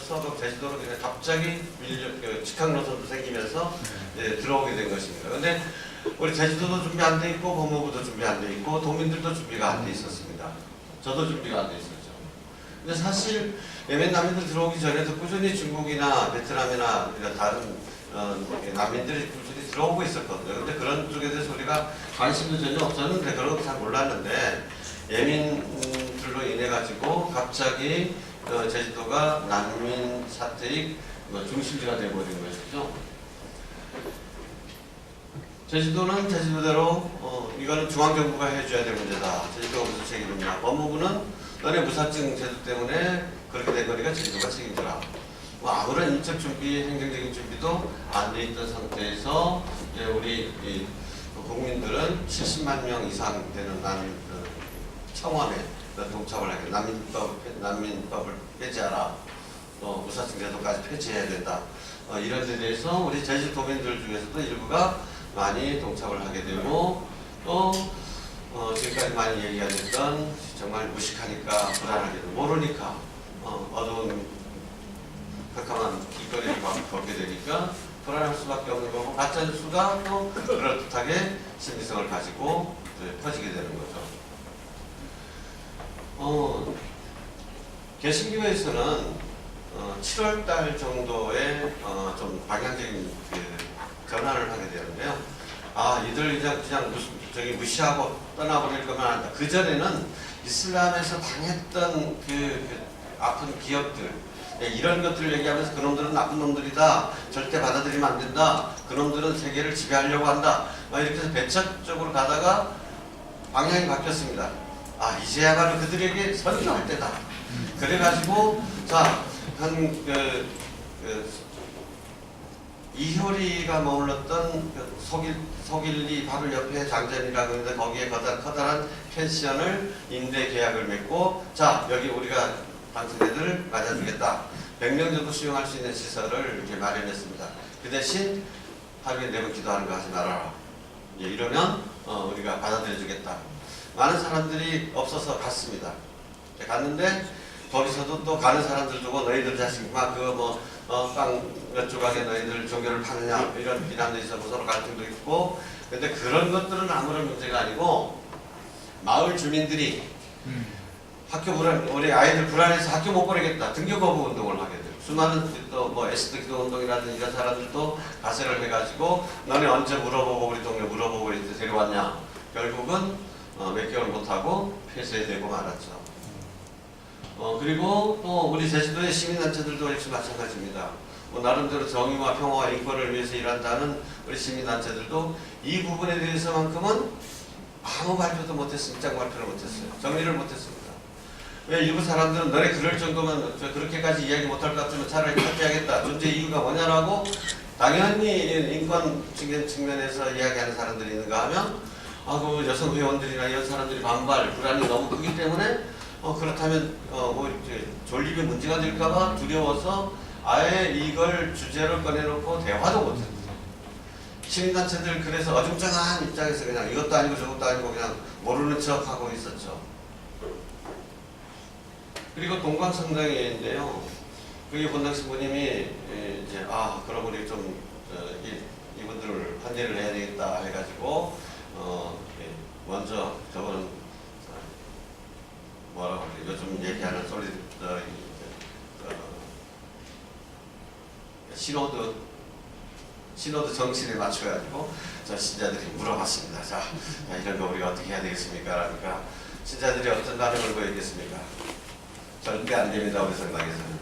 거쳐서 제주도로 그냥 갑자기 직항 노선도 생기면서 들어오게 된 것입니다. 근데 우리 제주도도 준비 안 돼 있고 법무부도 준비 안 돼 있고 도민들도 준비가 안 돼 있었습니다. 저도 준비가 안 돼 있었죠. 근데 사실 예멘 난민들 들어오기 전에도 꾸준히 중국이나 베트남이나 다른 난민들이 꾸준히 들어오고 있었거든요. 근데 그런 쪽에 대해서 우리가 관심도 전혀 없었는데 그런 것도 잘 몰랐는데 예민들로 인해 가지고 갑자기 제주도가 난민 사태의 중심지가 되어버린 것이죠. 제주도는 제주도대로 이거는 중앙정부가 해줘야 될 문제다. 제주도가 무슨 책임이냐. 법무부는 너네 무사증 제도 때문에 그렇게 된 거니까 제주도가 책임져라. 뭐 아무런 인적 준비, 행정적인 준비도 안 돼 있던 상태에서 이제 우리 국민들은 70만 명 이상 되는 난민 청원에 동참을 하게 난민법을 폐지하라. 또 무사증 제도까지 폐지해야 된다. 이런 데 대해서 우리 제주도민들 중에서도 일부가 많이 동참을 하게 되고 또 지금까지 많이 얘기가 됐던 정말 무식하니까 불안하게도 모르니까 어두운 깜깜한 길거리를 걷게 되니까 불안할 수밖에 없는 거고 가짜뉴스가 또 그럴듯하게 심리성을 가지고 퍼지게 되는 거죠. 개신교에서는 7월달 정도에 좀 방향적인 전환을 하게 되는데요. 이들 그냥 무시하고 떠나버릴 것만 한다. 그 전에는 이슬람에서 당했던 아픈 기억들, 이런 것들을 얘기하면서 그놈들은 나쁜 놈들이다. 절대 받아들이면 안 된다. 그놈들은 세계를 지배하려고 한다. 이렇게 해서 배척적으로 가다가 방향이 바뀌었습니다. 이제야말로 그들에게 선교할 때다. 그래가지고 이효리가 머물렀던 속일리 바로 옆에 장전이라고 하는데 거기에 커다란 펜션을 임대 계약을 맺고 여기 우리가 당신네들 맞아주겠다. 100명 정도 수용할 수 있는 시설을 이렇게 마련했습니다. 그 대신 하루에 4번 기도하는 거 하지 말아라. 이러면 우리가 받아들여주겠다. 많은 사람들이 없어서 갔습니다. 갔는데 거기서도 또 가는 사람들 두고 너희들 자식 빵 몇 조각에 너희들 종교를 파느냐 이런 비난도 있었고 서로 갈등도 있고 근데 그런 것들은 아무런 문제가 아니고 마을 주민들이 학교 우리 아이들 불안해서 학교 못 보내겠다. 등교 거부 운동을 하게 돼요. 수많은 또 에스더 기도 운동이라든지 이런 사람들도 가세를 해가지고 너네 언제 물어보고 우리 동네 물어보고 이렇게 데려왔냐. 결국은 몇 개월 못하고 폐쇄되고 말았죠. 그리고 또 우리 제주도의 시민단체들도 역시 마찬가지입니다. 나름대로 정의와 평화와 인권을 위해서 일한다는 우리 시민단체들도 이 부분에 대해서만큼은 아무 발표도 못했습니다. 입장 발표를 못했어요. 정리를 못했습니다. 왜 일부 사람들은 너네 그럴 정도면 그렇게까지 이야기 못할 것 같으면 차라리 탈퇴하겠다. 존재 이유가 뭐냐라고 당연히 인권 측면에서 이야기하는 사람들이 있는가 하면 그 여성 회원들이나 이런 사람들이 반발, 불안이 너무 크기 때문에 그렇다면 존립에 문제가 될까봐 두려워서 아예 이걸 주제로 꺼내놓고 대화도 못했어요. 시민단체들 그래서 어중쩡한 입장에서 그냥 이것도 아니고 저것도 아니고 그냥 모르는 척하고 있었죠. 그리고 동광성당회인데요. 그게 본당 신부님이 이제 그럼 우리 좀 이분들을 환대를 해야 되겠다 해가지고 먼저 저거는 뭐라고 요즘 얘기하는 소리 신호드 정신에 맞춰가지고 신자들이 물어봤습니다. 이런 거 우리가 어떻게 해야 되겠습니까? 그러니까 신자들이 어떤 반응을 보이겠습니까? 절대 안 됩니다. 우리 성당에서는.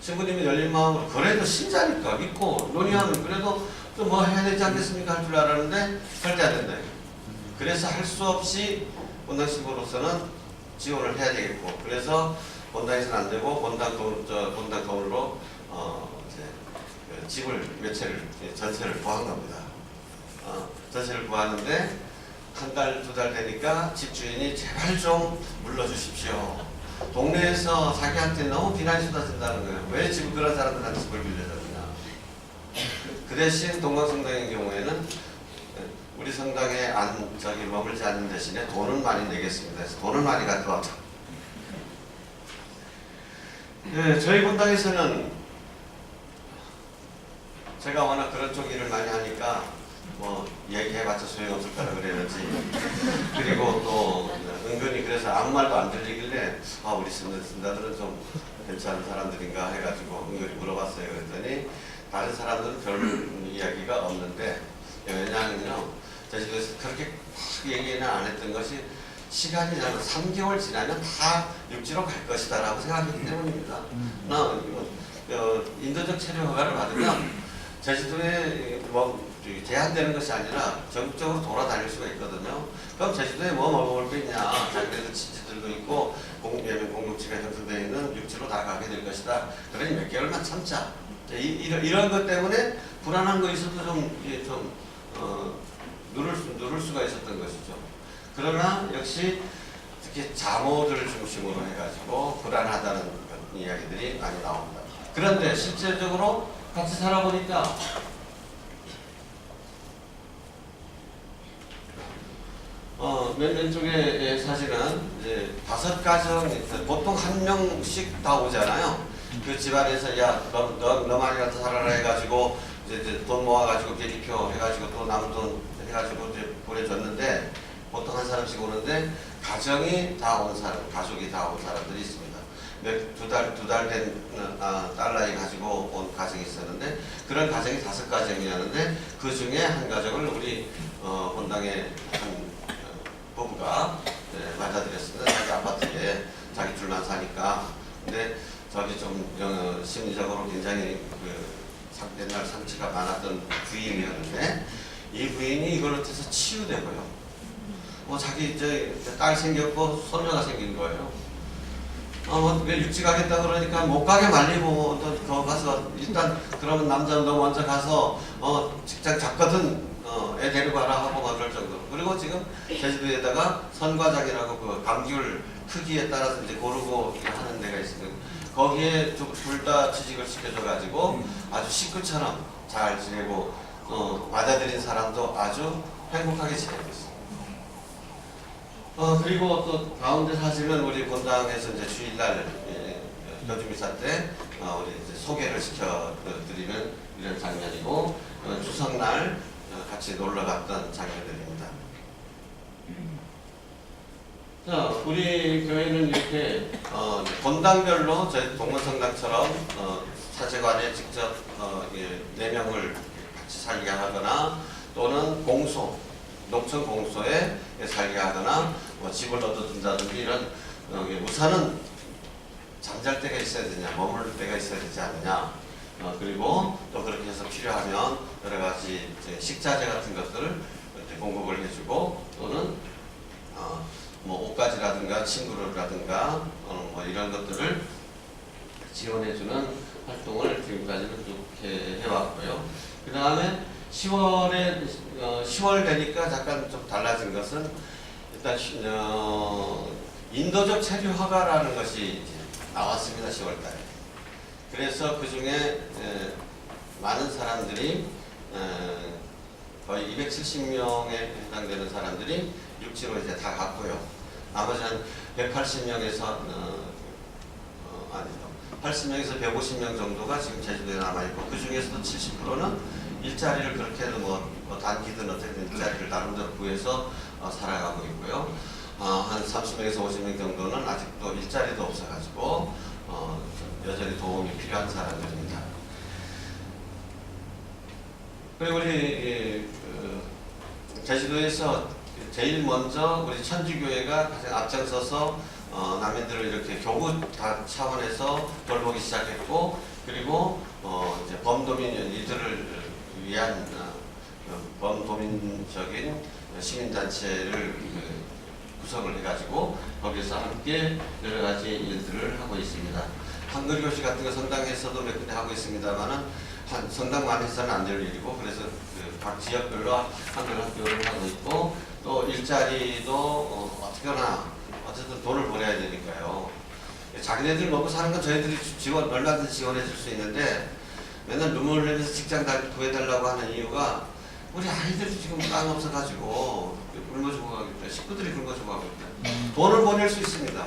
신부님이 열린 마음으로 그래도 신자니까 믿고 논의하면 그래도 또 뭐 해야 되지 않겠습니까? 할 줄 알았는데 절대 안 된다. 그래서 할 수 없이 본당 신부로서는 지원을 해야 되겠고 그래서 본당에서는 안 되고 본당 돈으로 집을 몇 채를 전세를 구한 겁니다. 전세를 구하는데 한 달, 2달 되니까 집주인이 제발 좀 물러주십시오. 동네에서 자기한테 너무 비난이 쏟아진다는 거예요. 왜 집을 그런 사람들한테 집을 빌려줬느냐. 그 대신 동광성당의 경우에는 우리 성당에 머물지 않는 대신에 돈은 많이 내겠습니다. 그래서 돈을 많이 가져왔죠. 네, 저희 본당에서는 제가 워낙 그런 쪽 일을 많이 하니까 뭐 얘기해봤자 소용없을 거라 그랬는지 그리고 또 은근히 그래서 아무 말도 안 들리길래 우리 신자들은 좀 괜찮은 사람들인가 해가지고 은근히 물어봤어요. 그랬더니 다른 사람들은 별 이야기가 없는데 왜냐하면요 제주도에서 그렇게 막 얘기는 안 했던 것이 시간이 지나면 3개월 지나면 다 육지로 갈 것이다 라고 생각했기 때문입니다. 인도적 체류 허가를 받으면 제주도에 뭐 제한되는 것이 아니라 전국적으로 돌아다닐 수가 있거든요. 그럼 제주도에 뭐 먹어볼 게 있냐? 자기네들 친지들도 있고 공동체가 형성되어 있는 육지로 다 가게 될 것이다. 그러니 몇 개월만 참자. 이런 것 때문에 불안한 거 있어도 좀 누를 수가 있었던 것이죠. 그러나 역시 특히 잠옷을 중심으로 해가지고 불안하다는 이야기들이 많이 나옵니다. 그런데 실질적으로 같이 살아보니까 왼쪽에 사실은 이제 5가정 보통 한 명씩 다 오잖아요. 그 집안에서 야 너만이 같이 살아라 해가지고 이제 돈 모아가지고 계기표 해가지고 또 남은 돈 해가지고 이제 보내줬는데 보통 한 사람씩 오는데 가정이 다 온 사람, 가족이 다 온 사람들이 있습니다. 두 달 된 딸나이 가지고 온 가정이 있었는데 그런 가정이 5가정이었는데 그 중에 한 가정을 우리 본당의 한 부부가 맞아들였습니다. 자기 아파트에 자기 둘만 사니까. 근데 저기 좀 심리적으로 굉장히 옛날 상처가 많았던 부인이었는데 이 부인이 이걸 어때서 치유되고요. 자기 이제 딸 생겼고 손녀가 생긴 거예요. 왜 육지 가겠다 그러니까 못 가게 말리고 또 거 가서 일단 그러면 남자 너 먼저 가서 직장 잡거든 애 데리고 와라 하고 그럴 정도로. 그리고 지금 제주도에다가 선과장이라고 그 감귤 크기에 따라서 이제 고르고 하는 데가 있습니다. 거기에 둘 다 취직을 시켜줘 가지고 아주 식구처럼 잘 지내고 맞아들인 사람도 아주 행복하게 지내고 있습니다. 그리고 또 가운데 사실은 우리 본당에서 이제 주일날 여주미사 때 우리 이제 소개를 시켜드리는 이런 장면이고 추석날 같이 놀러 갔던 장면들입니다. 자, 우리 교회는 이렇게 본당별로 저희 동문성당처럼 사제관에 직접 4명을 같이 살게 하거나 또는 농촌 공소에 살게 하거나 집을 얻어둔다든지 이런 우선은 잠잘 때가 있어야 되냐, 머물 때가 있어야 되지 않느냐. 그리고 또 그렇게 해서 필요하면 여러 가지 식자재 같은 것들을 공급을 해주고 또는 뭐 옷가지라든가 침구라든가 뭐 이런 것들을 지원해주는 활동을 지금까지는 쭉 해왔고요. 그 다음에 10월 되니까 잠깐 좀 달라진 것은 일단 인도적 체류 허가라는 것이 나왔습니다. 10월달에. 그래서 그 중에 많은 사람들이 거의 270명에 해당되는 사람들이 육지로 이제 다 갔고요. 나머지 한 180명에서 80명에서 150명 정도가 지금 제주도에 남아있고 그 중에서도 70%는 일자리를 그렇게 해도 뭐 단기든 어쨌든 일자리를 나름대로 구해서 살아가고 있고요. 한 30명에서 50명 정도는 아직도 일자리도 없어가지고 여전히 도움이 필요한 사람들입니다. 그리고 우리 제주도에서 제일 먼저 우리 천주교회가 가장 앞장서서 남인들을 이렇게 교구 차원에서 돌보기 시작했고 그리고 이제 범도민 이들을 위한 범도민적인 시민단체를 구성을 해가지고 거기서 함께 여러 가지 일들을 하고 있습니다. 한글교실 같은 거 성당에서도 몇 군데 하고 있습니다만은 한 성당만 해서는 안 될 일이고 그래서 각 지역별로 한글 학교를 하고 있고 또 일자리도 어쨌든 돈을 벌어야 되니까요. 자기네들 먹고 사는 건 저희들이 얼마든지 지원해 줄 수 있는데 맨날 눈물 흘리면서 직장 구해달라고 하는 이유가 우리 아이들이 지금 땅 없어가지고 굶어 죽어가고 있다. 식구들이 굶어 죽어가고 있다. 돈을 보낼 수 있습니다.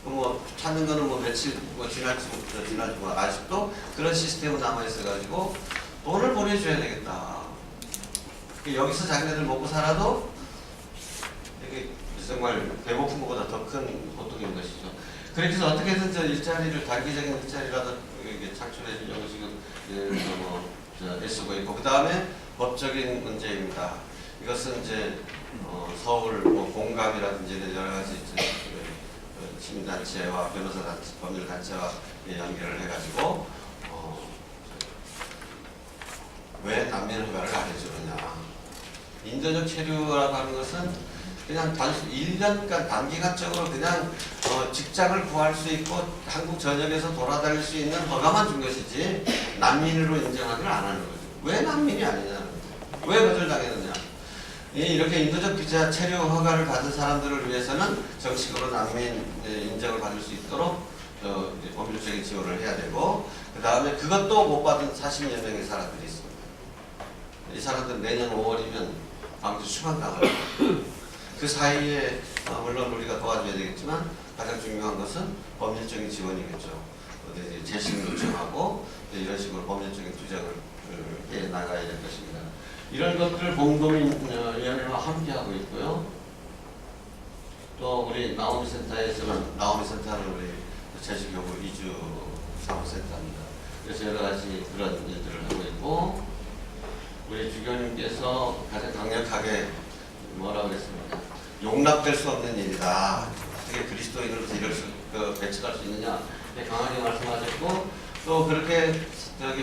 뭐 찾는 거는 뭐 며칠 뭐 지날지 뭐 아직도 그런 시스템은 남아 있어가지고 돈을 보내줘야 되겠다. 여기서 자기네들 먹고 살아도 이게 정말 배고픈 것보다 더 큰 고통인 것이죠. 그렇게 해서 어떻게든 저 일자리를 단기적인 일자리라도 이게 창출해 주려고 지금 애쓰고 있고, 그 다음에 법적인 문제입니다. 이것은 이제 서울 뭐 공감이라든지 여러 가지 시민단체와 변호사단체, 법률단체와 연결을 해가지고 왜 난민 허가를 안 해주느냐. 인도적 체류라고 하는 것은 그냥 단순 1년간 단기간적으로 그냥 직장을 구할 수 있고 한국 전역에서 돌아다닐 수 있는 허가만 준 것이지 난민으로 인정하기를 안 하는 거죠. 왜 난민이 아니냐는 거죠. 왜 거절당했느냐. 이렇게 인도적 비자 체류 허가를 받은 사람들을 위해서는 정식으로 난민 인정을 받을 수 있도록 법률적인 지원을 해야 되고, 그 다음에 그것도 못 받은 40여 명의 사람들이 있습니다. 이 사람들은 내년 5월이면 광주 수감당을 그 사이에 물론 우리가 도와줘야 되겠지만 가장 중요한 것은 법률적인 지원이겠죠. 재심 요청하고 이런 식으로 법률적인 투쟁을 해 나가야 될 것입니다. 이런 것들을 공동위원회와 함께하고 있고요. 또 우리 나오미 센터에서는 나오미 센터는 우리 제주교구 이주 사무센터입니다. 그래서 여러 가지 그런 일들을 하고 있고, 우리 주교님께서 가장 강력하게 뭐라고 했습니까? 용납될 수 없는 일이다. 어떻게 그리스도인으로서 이럴 수 배척할 수 있느냐? 강하게 말씀하셨고, 또 그렇게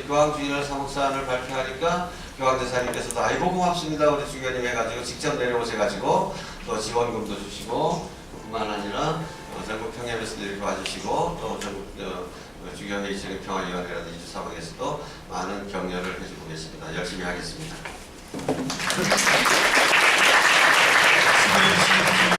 교황주의를 사목사안을 발표하니까 교황대사님께서도 아이고 고맙습니다 우리 주교님 해가지고 직접 내려오셔가지고 또 지원금도 주시고, 뿐만 아니라 전국 평양에서도 이렇게 와주시고, 또 전국 주교회의적인 평화위원회라든지 이주사방에서도 많은 격려를 해주고 계십니다. 열심히 하겠습니다.